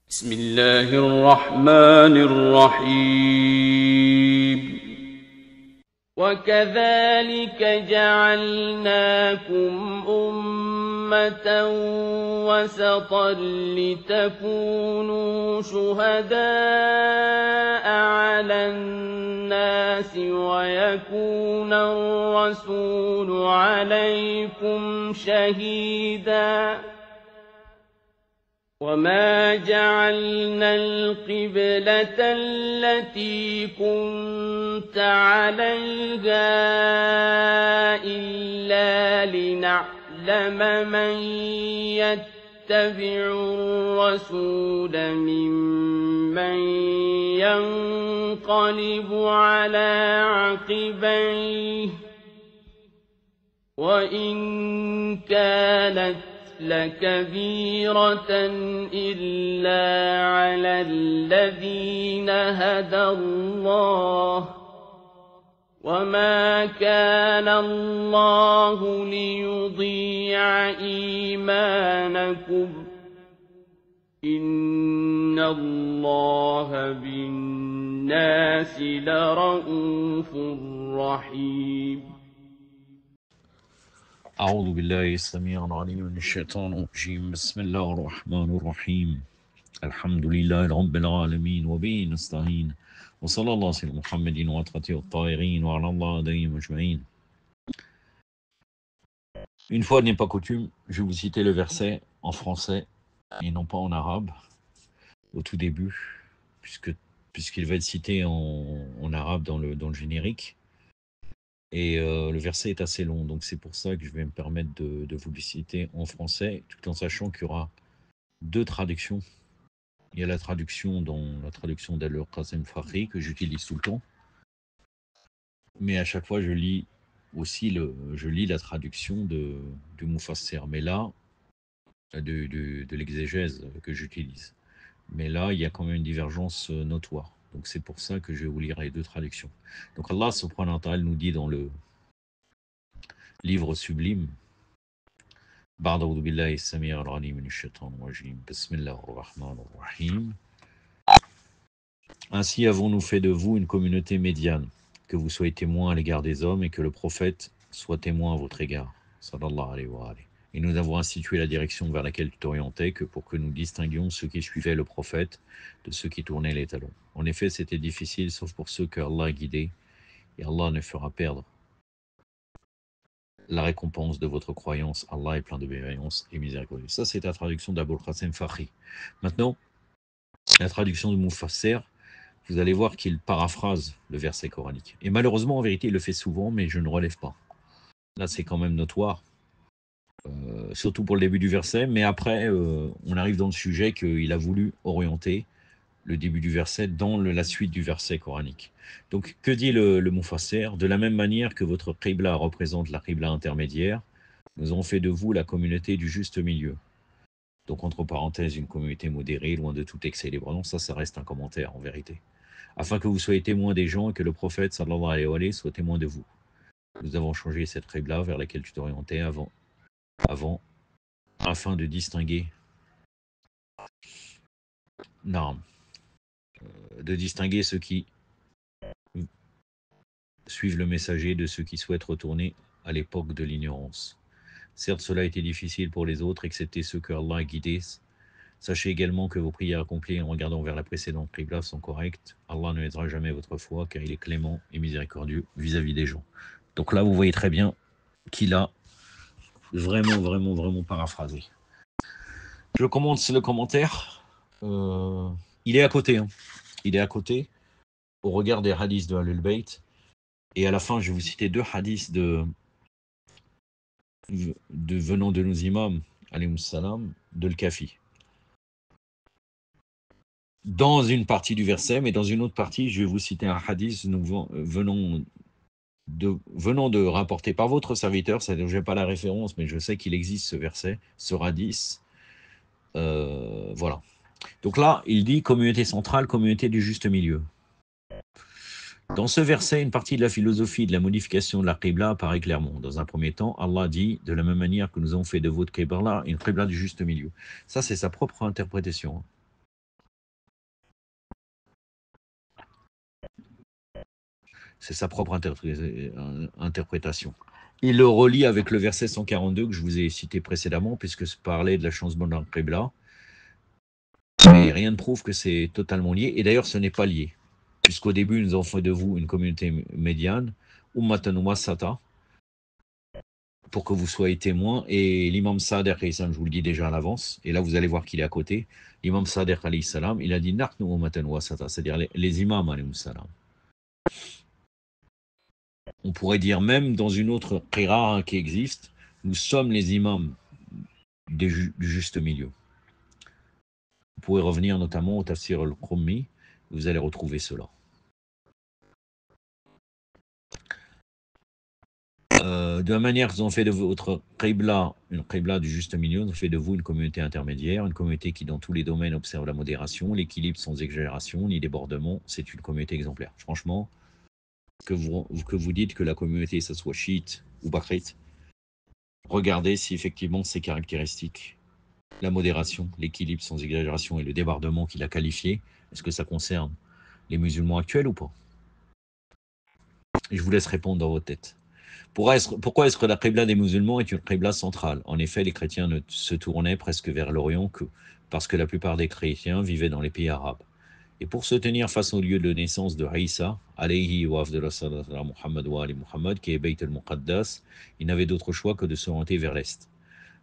بسم الله الرحمن الرحيم وكذلك جعلناكم أمة وسطا لتكونوا شهداء على الناس ويكون الرسول عليكم شهيداً وما جعلنا القبلة التي كنت عليها إلا لنعلم من يتبع الرسول ممن ينقلب على عقبيه وإن كانت لكبيرة إلا على الذين هدى الله وما كان الله ليضيع إيمانكم إن الله بالناس لرءوف رحيم أعوذ بالله السميع العليم من الشيطان الرجيم بسم الله الرحمن الرحيم الحمد لله رب العالمين وبه نستعين وصلى الله على محمد وعلى الطاهرين وعلى الله عليهم أجمعين. Une fois n'est pas coutume, je vais vous citer le verset en français et non pas en arabe au tout début, puisqu'il va être cité en arabe dans le générique. Et le verset est assez long, donc c'est pour ça que je vais me permettre de vous le citer en français, tout en sachant qu'il y aura deux traductions. Il y a la traduction d'Al-Qasim Farhi que j'utilise tout le temps, mais à chaque fois je lis la traduction du Mufassir, mais là de l'exégèse que j'utilise. Mais là il y a quand même une divergence notoire. Donc c'est pour ça que je vais vous lire les deux traductions. Donc Allah subhanahu wa ta'ala nous dit dans le livre sublime Ba'da'udhu billahi as-sami' al-'alim minash shaitanir rajim. Bismillahir rahmanir rahim. Ainsi avons-nous fait de vous une communauté médiane, que vous soyez témoins à l'égard des hommes et que le prophète soit témoin à votre égard. Sallallahu alayhi wa alayhi. Et nous avons institué la direction vers laquelle tu t'orientais que pour que nous distinguions ceux qui suivaient le prophète de ceux qui tournaient les talons. En effet, c'était difficile, sauf pour ceux que Allah a guidés, et Allah ne fera perdre la récompense de votre croyance. Allah est plein de bienveillance et miséricordieux. Ça, c'est la traduction d'Al-Qasim Farhi. Maintenant, la traduction de Mufassir, vous allez voir qu'il paraphrase le verset coranique. Et malheureusement, en vérité, il le fait souvent, mais je ne relève pas. Là, c'est quand même notoire. Surtout pour le début du verset, mais après, on arrive dans le sujet qu'il a voulu orienter le début du verset dans la suite du verset coranique. Donc, que dit le Mufassir? De la même manière que votre qibla représente la qibla intermédiaire, nous avons fait de vous la communauté du juste milieu. Donc, entre parenthèses, une communauté modérée, loin de tout excès et non, ça reste un commentaire en vérité. Afin que vous soyez témoins des gens et que le prophète, sallallahu alayhi wa sallam, soit témoin de vous. Nous avons changé cette qibla vers laquelle tu t'orientais avant, afin de distinguer ceux qui suivent le messager de ceux qui souhaitent retourner à l'époque de l'ignorance. Certes, cela a été difficile pour les autres, excepté ceux que Allah a guidés. Sachez également que vos prières accomplies en regardant vers la précédente qibla sont correctes. Allah ne aidera jamais votre foi, car il est clément et miséricordieux vis-à-vis des gens. Donc là, vous voyez très bien qu'il a vraiment paraphrasé. Je commence le commentaire. Il est à côté. Il est à côté au regard des hadiths de Ahlul Bayt. Et à la fin, je vais vous citer deux hadiths venant de nos imams, alayhi salam, de l'Kafi. Dans une partie du verset, mais dans une autre partie, je vais vous citer un hadith venant de rapporter par votre serviteur. Je n'ai pas la référence, mais je sais qu'il existe ce verset, ce hadith. Voilà. Donc là, il dit communauté centrale, communauté du juste milieu. Dans ce verset, une partie de la philosophie de la modification de la qibla apparaît clairement. Dans un premier temps, Allah dit, de la même manière que nous avons fait de votre qibla une qibla du juste milieu. Ça, c'est sa propre interprétation. C'est sa propre interprétation. Il le relie avec le verset 142 que je vous ai cité précédemment, puisque ça parlait de la changement d'un Qibla. Mais rien ne prouve que c'est totalement lié. Et d'ailleurs, ce n'est pas lié. Puisqu'au début, nous avons fait de vous une communauté médiane, Ummatan Wasata, pour que vous soyez témoins. Et l'imam Sa'd, je vous le dis déjà à l'avance, et là vous allez voir qu'il est à côté. L'imam Sa'd, il a dit Nahnu Ummatan Wasata, c'est-à-dire les imams, alayhi salam. On pourrait dire même dans une autre qira qui existe, nous sommes les imams du juste milieu. Vous pouvez revenir notamment au Tafsir al-Qummi, vous allez retrouver cela. De la manière qu'ils ont fait de votre qibla, une qibla du juste milieu, ils ont fait de vous une communauté intermédiaire, une communauté qui dans tous les domaines observe la modération, l'équilibre sans exagération, ni débordement, c'est une communauté exemplaire. Franchement, que vous dites que la communauté, ça soit chiite ou bakrite, regardez si effectivement ces caractéristiques, la modération, l'équilibre sans exagération et le débordement qu'il a qualifié, est-ce que ça concerne les musulmans actuels ou pas? Et je vous laisse répondre dans votre tête. Pourquoi est-ce que la qibla des musulmans est une qibla centrale? En effet, les chrétiens ne se tournaient presque vers l'Orient que parce que la plupart des chrétiens vivaient dans les pays arabes. Et pour se tenir face au lieu de naissance de Isa, alayhi wa afdalus salatu Muhammad wa ali Muhammad, qui est Bayt al-Muqaddas, ils n'avaient d'autre choix que de s'orienter vers l'Est.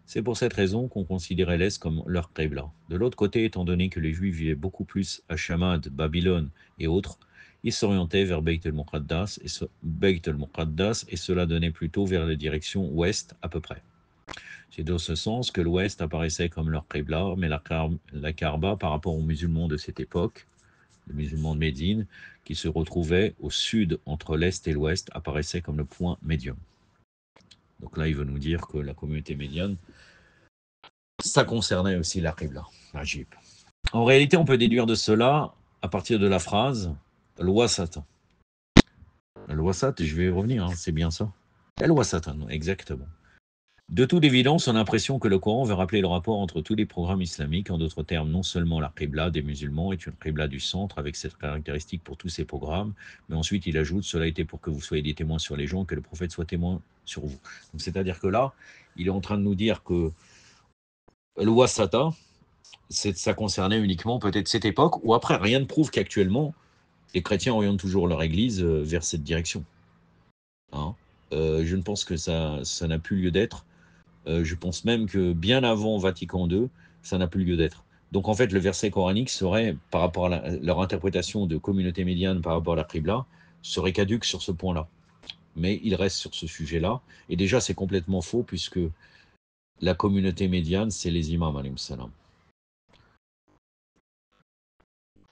C'est pour cette raison qu'on considérait l'Est comme leur qibla. De l'autre côté, étant donné que les Juifs vivaient beaucoup plus à Shamad, Babylone et autres, ils s'orientaient vers Bayt al-Muqaddas et cela donnait plutôt vers la direction ouest à peu près. C'est dans ce sens que l'ouest apparaissait comme leur qibla, mais la Kaaba par rapport aux musulmans de cette époque, les musulmans de Médine, qui se retrouvaient au sud entre l'est et l'ouest, apparaissait comme le point médium. Donc là, il veut nous dire que la communauté médiane, ça concernait aussi la qibla, l'Ajib. En réalité, on peut déduire de cela, à partir de la phrase « Al-Wasat ». Al-Wasat, je vais y revenir, hein, c'est bien ça. Al-Wasat, exactement. De toute évidence, on a l'impression que le Coran veut rappeler le rapport entre tous les programmes islamiques. En d'autres termes, non seulement la qibla des musulmans est une qibla du centre avec cette caractéristique pour tous ces programmes, mais ensuite il ajoute « Cela était pour que vous soyez des témoins sur les gens, que le prophète soit témoin sur vous ». Donc c'est-à-dire que là, il est en train de nous dire que Al-Wasata, ça concernait uniquement peut-être cette époque, ou après, rien ne prouve qu'actuellement, les chrétiens orientent toujours leur église vers cette direction. Hein, je ne pense que ça n'a plus lieu d'être. Je pense même que bien avant Vatican II, ça n'a plus lieu d'être. Donc en fait, le verset coranique serait, par rapport à leur interprétation de communauté médiane par rapport à la Qibla, serait caduque sur ce point-là. Mais il reste sur ce sujet-là. Et déjà, c'est complètement faux, puisque la communauté médiane, c'est les imams, alayhim salam.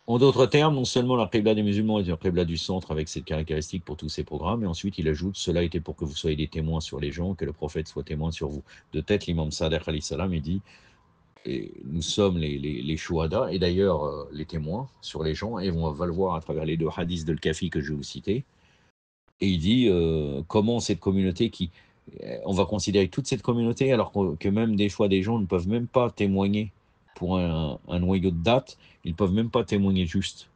En d'autres termes, non seulement la qibla des musulmans est une qibla du centre avec cette caractéristique pour tous ces programmes, mais ensuite il ajoute « Cela était pour que vous soyez des témoins sur les gens, que le prophète soit témoin sur vous ». De tête, l'imam Sa'd alayhi salam, il dit « Nous sommes les shuhada, et d'ailleurs les témoins sur les gens, et on va le voir à travers les deux hadiths de Al-Kafi que je vais vous citer. » Et il dit comment cette communauté qui... On va considérer toute cette communauté, alors que même des fois des gens ne peuvent même pas témoigner pour un noyau de date, ils ne peuvent même pas témoigner juste,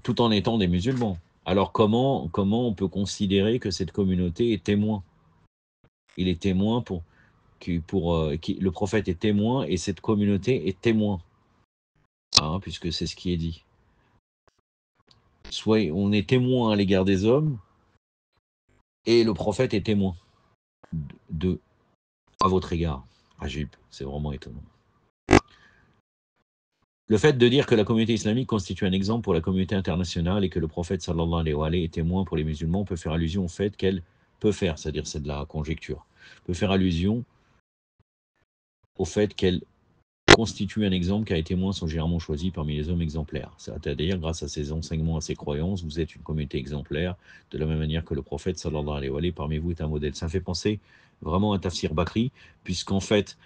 tout en étant des musulmans. Alors comment on peut considérer que cette communauté est témoin? Il est témoin le prophète est témoin et cette communauté est témoin, hein, puisque c'est ce qui est dit. Soit on est témoin à l'égard des hommes et le prophète est témoin à votre égard. Ajib, c'est vraiment étonnant. Le fait de dire que la communauté islamique constitue un exemple pour la communauté internationale et que le prophète sallallahu alayhi wa sallam est témoin pour les musulmans peut faire allusion au fait qu'elle peut faire, c'est-à-dire c'est de la conjecture, peut faire allusion au fait qu'elle constitue un exemple car les témoins sont généralement choisis parmi les hommes exemplaires. C'est-à-dire, grâce à ses enseignements, à ses croyances, vous êtes une communauté exemplaire, de la même manière que le prophète sallallahu alayhi wa sallam parmi vous est un modèle. Ça fait penser vraiment à Tafsir Bakri, puisqu'en fait,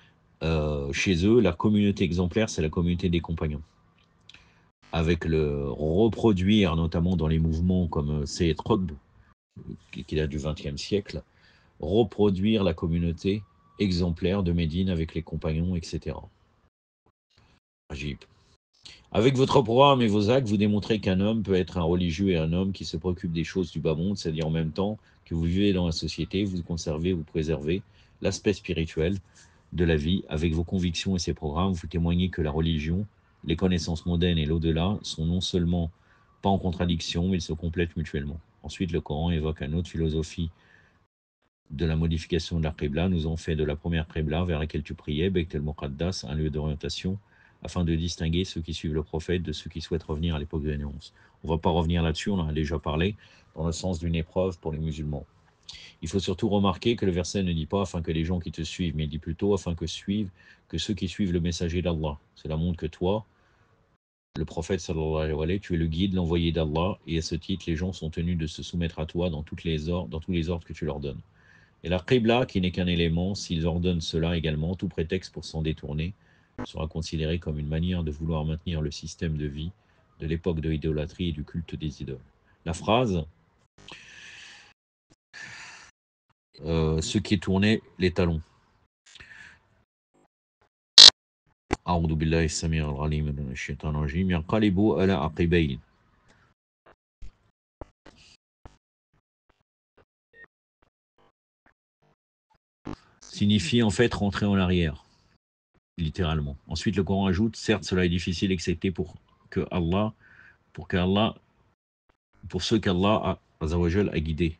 chez eux, la communauté exemplaire, c'est la communauté des compagnons. Avec le reproduire, notamment dans les mouvements comme Sayyid Qutb, qui date du XXe siècle, reproduire la communauté exemplaire de Médine avec les compagnons, etc. Ajib. Avec votre programme et vos actes, vous démontrez qu'un homme peut être un religieux et un homme qui se préoccupe des choses du bas monde, c'est-à-dire en même temps que vous vivez dans la société, vous conservez, vous préservez l'aspect spirituel de la vie. Avec vos convictions et ces programmes, vous témoignez que la religion, les connaissances mondaines et l'au-delà sont non seulement pas en contradiction, mais ils se complètent mutuellement. Ensuite, le Coran évoque une autre philosophie de la modification de la Qibla. Nous avons fait de la première Qibla vers laquelle tu priais, Beit el-Muqaddas, un lieu d'orientation, afin de distinguer ceux qui suivent le prophète de ceux qui souhaitent revenir à l'époque de l'Annonce. On ne va pas revenir là-dessus, on en a déjà parlé, dans le sens d'une épreuve pour les musulmans. Il faut surtout remarquer que le verset ne dit pas afin que les gens qui te suivent, mais il dit plutôt afin que ceux qui suivent le messager d'Allah. Cela montre que toi, le prophète sallallahu alayhi wa sallam, tu es le guide, l'envoyé d'Allah, et à ce titre, les gens sont tenus de se soumettre à toi dans tous les ordres que tu leur donnes. Et la Qibla, qui n'est qu'un élément, s'ils ordonnent cela également, tout prétexte pour s'en détourner sera considéré comme une manière de vouloir maintenir le système de vie de l'époque de l'idolâtrie et du culte des idoles. La phrase ce qui est tourné les talons. أعوذ بالله السميع العليم من الشيطان الرجيم ينقلب على عقبيه signifie en fait rentrer en arrière, littéralement. Ensuite, le Coran ajoute, certes, cela est difficile, excepté pour ceux qu'Allah a guidés.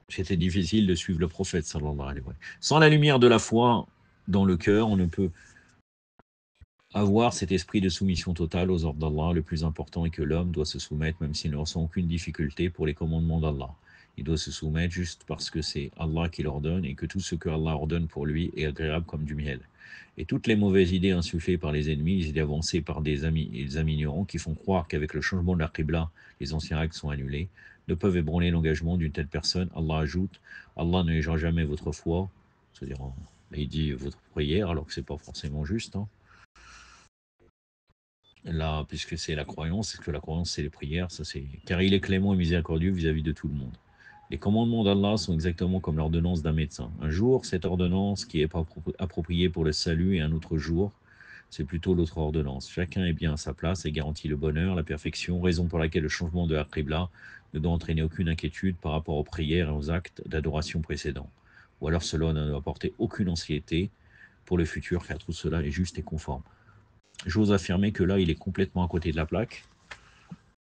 C'était difficile de suivre le prophète, sallallahu alayhi wa sallam. Sans la lumière de la foi dans le cœur, on ne peut avoir cet esprit de soumission totale aux ordres d'Allah. Le plus important est que l'homme doit se soumettre, même s'il ne ressent aucune difficulté pour les commandements d'Allah. Il doit se soumettre juste parce que c'est Allah qui l'ordonne et que tout ce que Allah ordonne pour lui est agréable comme du miel. Et toutes les mauvaises idées insufflées par les ennemis, les idées avancées par des amis ignorants qui font croire qu'avec le changement de la Qibla, les anciens actes sont annulés, ne peuvent ébranler l'engagement d'une telle personne. Allah ajoute, Allah ne négera jamais votre foi, c'est-à-dire, il dit votre prière, alors que ce n'est pas forcément juste, hein. Là, puisque c'est la croyance, est-ce que la croyance c'est les prières, ça c'est car il est clément et miséricordieux vis-à-vis de tout le monde. Les commandements d'Allah sont exactement comme l'ordonnance d'un médecin. Un jour, cette ordonnance qui est pas appropriée pour le salut, et un autre jour, c'est plutôt l'autre ordonnance. Chacun est bien à sa place et garantit le bonheur, la perfection, raison pour laquelle le changement de la Qibla ne doit entraîner aucune inquiétude par rapport aux prières et aux actes d'adoration précédents. Ou alors cela ne doit apporter aucune anxiété pour le futur, car tout cela est juste et conforme. J'ose affirmer que là, il est complètement à côté de la plaque.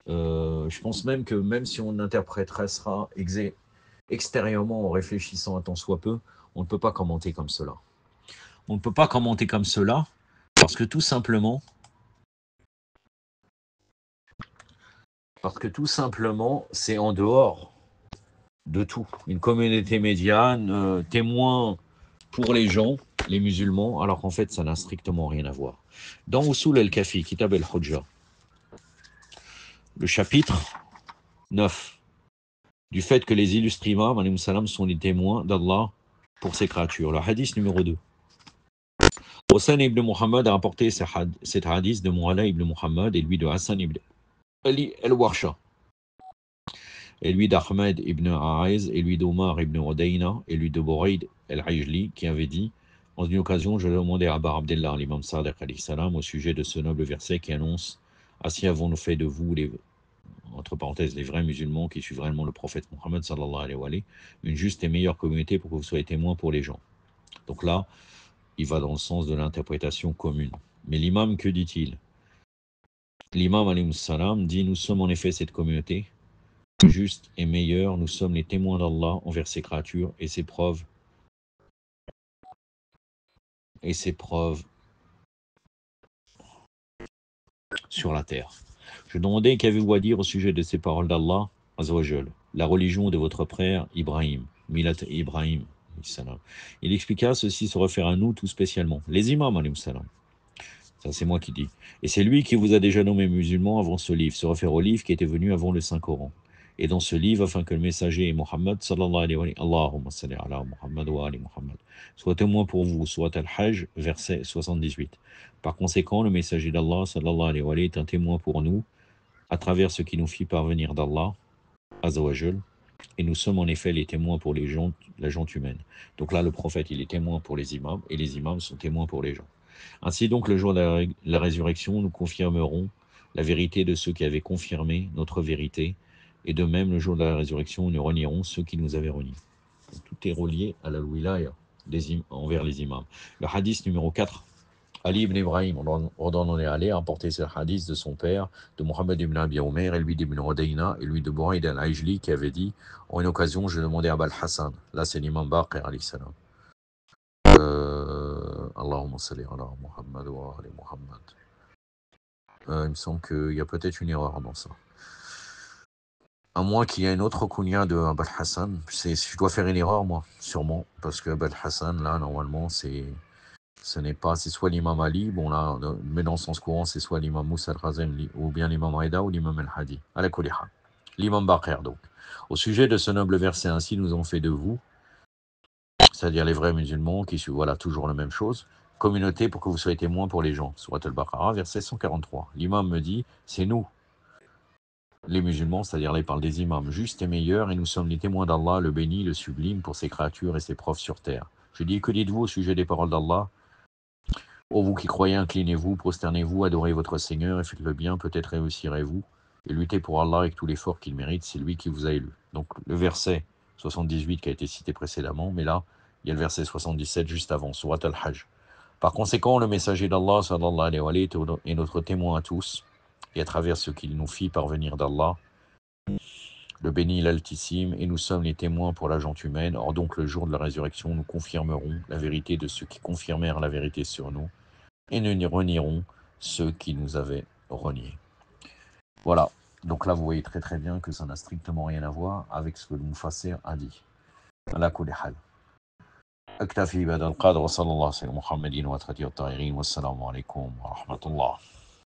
Je pense même que même si on interpréterait ça extérieurement en réfléchissant un tant soit peu, on ne peut pas commenter comme cela. On ne peut pas commenter comme cela parce que tout simplement, c'est en dehors de tout. Une communauté médiane, témoin pour les gens, les musulmans, alors qu'en fait, ça n'a strictement rien à voir. Dans Usul al-Kafi, Kitab al-Hujja, le chapitre 9, du fait que les illustres imams, alayhi salam, sont les témoins d'Allah pour ses créatures. Le hadith numéro 2. Hassan ibn Muhammad a rapporté cet hadith de Mu'alla ibn Muhammad et lui de Hassan ibn Ali al-Warsha, et lui d'Ahmed ibn A'az, et lui d'Omar ibn Udayna, et lui de Bouraid al-Ajli, qui avait dit, en une occasion, je demandais à Abar Abdullah, l'imam Sadiq alayhi salam, au sujet de ce noble verset qui annonce, ainsi avons-nous fait de vous, entre parenthèses, les vrais musulmans qui suivent réellement le prophète Mohammed sallallahu alayhi wa sallam, une juste et meilleure communauté pour que vous soyez témoins pour les gens. Donc là, il va dans le sens de l'interprétation commune. Mais l'imam, que dit-il? L'imam alayhi salam dit, nous sommes en effet cette communauté, juste et meilleure, nous sommes les témoins d'Allah envers ses créatures et ses preuves sur la terre. Je demandais qu'avez-vous à dire au sujet de ces paroles d'Allah, Azzawajal, la religion de votre frère Ibrahim, Milat Ibrahim, salam. Il expliqua, ceci se réfère à nous tout spécialement, les imams, alayhi salam. Ça c'est moi qui dis. Et c'est lui qui vous a déjà nommé musulmans avant ce livre, se réfère au livre qui était venu avant le Saint-Coran. Et dans ce livre, afin que le messager Mohammed, sallallahu alayhi wa sallam, Allahumma salli ala Muhammad wa ali Muhammad, soit témoin pour vous, soit Al-Hajj, verset 78. Par conséquent, le messager d'Allah, sallallahu alayhi wa sallam, est un témoin pour nous, à travers ce qui nous fit parvenir d'Allah, Azzawajal, et nous sommes en effet les témoins pour les gens, la gente humaine. Donc là, le prophète, il est témoin pour les imams, et les imams sont témoins pour les gens. Ainsi donc, le jour de la résurrection, nous confirmerons la vérité de ceux qui avaient confirmé notre vérité, et de même, le jour de la résurrection, nous renierons ceux qui nous avaient reniés. Donc, tout est relié à la wilaya envers les imams. Le hadith numéro 4. Ali ibn Ibrahim, on est allé apporter ce hadith de son père, de Mohammed ibn Abi Omer, et lui d'Ibn Udayna, et lui de Burayd al-Ajli, qui avait dit, en une occasion, je demandais à Abul Hassan, là c'est l'imam Baqir alayhi salam. Allahumma salli ala Muhammad wa ali Muhammad. Il me semble qu'il y a peut-être une erreur dans ça. À moins qu'il y ait une autre kunya de Abul Hassan. Je dois faire une erreur, moi, sûrement, parce que Abul Hassan, là, normalement, ce n'est pas, c'est soit l'imam Ali, bon là, mais dans le sens courant, c'est soit l'imam Moussa al-Razem, ou bien l'imam Reda, ou l'imam al-Hadi, à la Kuliha. L'imam Baqir, donc. Au sujet de ce noble verset, ainsi nous ont fait de vous, c'est-à-dire les vrais musulmans, qui suivent, voilà, toujours la même chose, communauté pour que vous soyez témoins pour les gens. Surat al-Baqarah, verset 143. L'imam me dit, c'est nous, les musulmans, c'est-à-dire là il parle des imams, justes et meilleurs, et nous sommes les témoins d'Allah, le béni, le sublime, pour ses créatures et ses preuves sur terre. Je dis, que dites-vous au sujet des paroles d'Allah? Ô vous qui croyez, inclinez-vous, prosternez-vous, adorez votre Seigneur et faites le bien, peut-être réussirez-vous. Et luttez pour Allah avec tout l'effort qu'il mérite, c'est lui qui vous a élu. Donc le verset 78 qui a été cité précédemment, mais là, il y a le verset 77 juste avant, Surat al-Hajj. Par conséquent, le messager d'Allah, sallallahu alayhi wa sallam, est notre témoin à tous, et à travers ce qu'il nous fit parvenir d'Allah, le béni l'Altissime, et nous sommes les témoins pour la gente humaine. Or donc le jour de la résurrection, nous confirmerons la vérité de ceux qui confirmèrent la vérité sur nous, et nous renierons ceux qui nous avaient reniés. Voilà. Donc là, vous voyez très très bien que ça n'a strictement rien à voir avec ce que le Mufassir a dit. Ala kulli hal. أكتفي بهذا القدر وصلى الله على محمد وآله الطاهرين والسلام عليكم ورحمة الله.